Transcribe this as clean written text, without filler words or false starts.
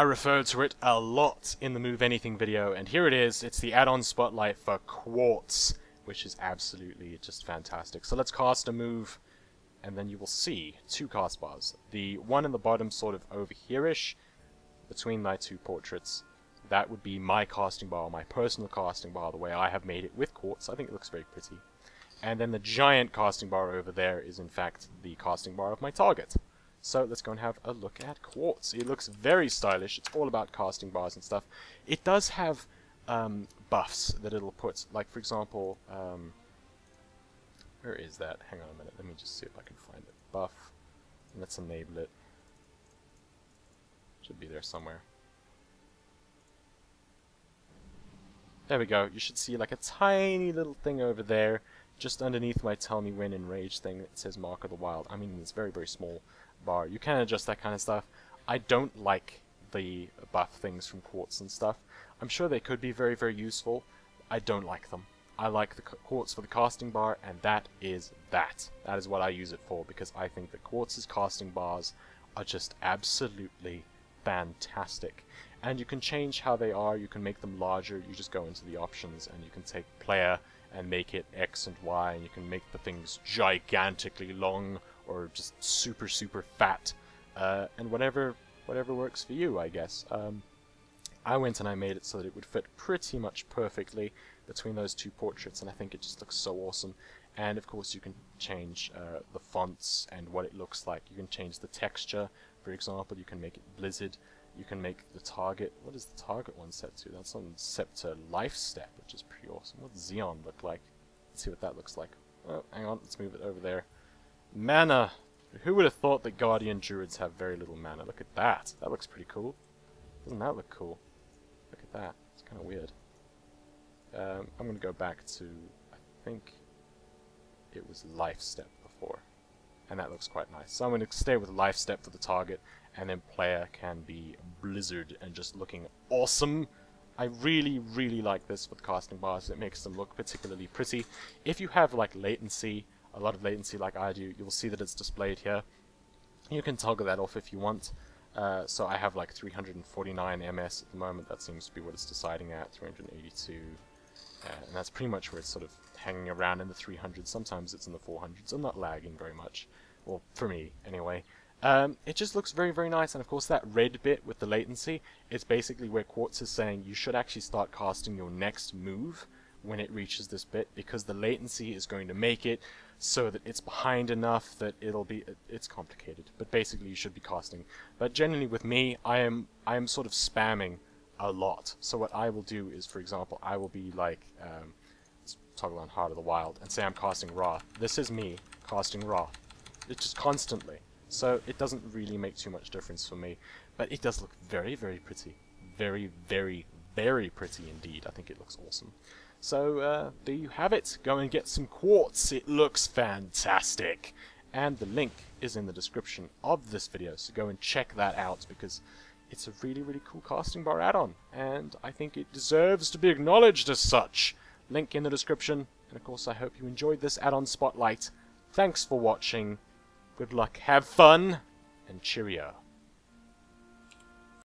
I referred to it a lot in the Move Anything video, and here it is. It's the add-on spotlight for Quartz, which is absolutely just fantastic. So let's cast a move, and then you will see two cast bars. The one in the bottom, sort of over here-ish, between my two portraits, that would be my casting bar, my personal casting bar, the way I have made it with Quartz. I think it looks very pretty. And then the giant casting bar over there is in fact the casting bar of my target. So let's go and have a look at Quartz. It looks very stylish. It's all about casting bars and stuff. It does have buffs that it'll put, like for example, where is that? Hang on a minute, let me just see if I can find it. Buff. Let's enable it. Should be there somewhere. There we go. You should see like a tiny little thing over there, just underneath my Tell Me When Enraged thing. It says Mark of the Wild. I mean, it's very, very small bar. You can adjust that kind of stuff. I don't like the buff things from Quartz and stuff. I'm sure they could be very, very useful. I don't like them. I like the Quartz for the casting bar, and that is that. That is what I use it for, because I think that Quartz's casting bars are just absolutely fantastic. And you can change how they are. You can make them larger. You just go into the options and you can take player and make it X and Y, and you can make the things gigantically long or just super, super fat, and whatever works for you, I guess. I went and I made it so that it would fit pretty much perfectly between those two portraits, and I think it just looks so awesome. And of course you can change the fonts and what it looks like. You can change the texture, for example. You can make it Blizzard. You can make the target, what is the target one set to? That's on set to Life Step, which is pretty awesome. What does Xeon look like? Let's see what that looks like. Oh, hang on, let's move it over there. Mana! Who would have thought that Guardian Druids have very little mana? Look at that. That looks pretty cool. Doesn't that look cool? Look at that. It's kind of weird. I'm going to go back to, I think it was Life Step before. And that looks quite nice. So I'm going to stay with Life Step for the target, and then player can be Blizzard and just looking awesome. I really, really like this for the casting bars. It makes them look particularly pretty. If you have like latency, a lot of latency like I do, you will see that it's displayed here. You can toggle that off if you want. So I have like 349 ms at the moment. That seems to be what it's deciding at, 382. And that's pretty much where it's sort of hanging around in the 300s. Sometimes it's in the 400s. I'm not lagging very much. Well, for me, anyway. It just looks very, very nice, and of course that red bit with the latency is basically where Quartz is saying you should actually start casting your next move when it reaches this bit, because the latency is going to make it so that it's behind enough that it'll be, it's complicated, but basically you should be casting. But generally with me, I am sort of spamming a lot. So what I will do is, for example, I will be like, let's toggle on Heart of the Wild, and say I'm casting Ra. This is me casting Ra. It's just constantly. So it doesn't really make too much difference for me, but it does look very, very pretty. Very, very, very pretty indeed. I think it looks awesome. So there you have it. Go and get some Quartz. It looks fantastic. And the link is in the description of this video, so go and check that out, because it's a really, really cool casting bar add-on, and I think it deserves to be acknowledged as such. Link in the description, and of course I hope you enjoyed this add-on spotlight. Thanks for watching. Good luck, have fun, and cheerio.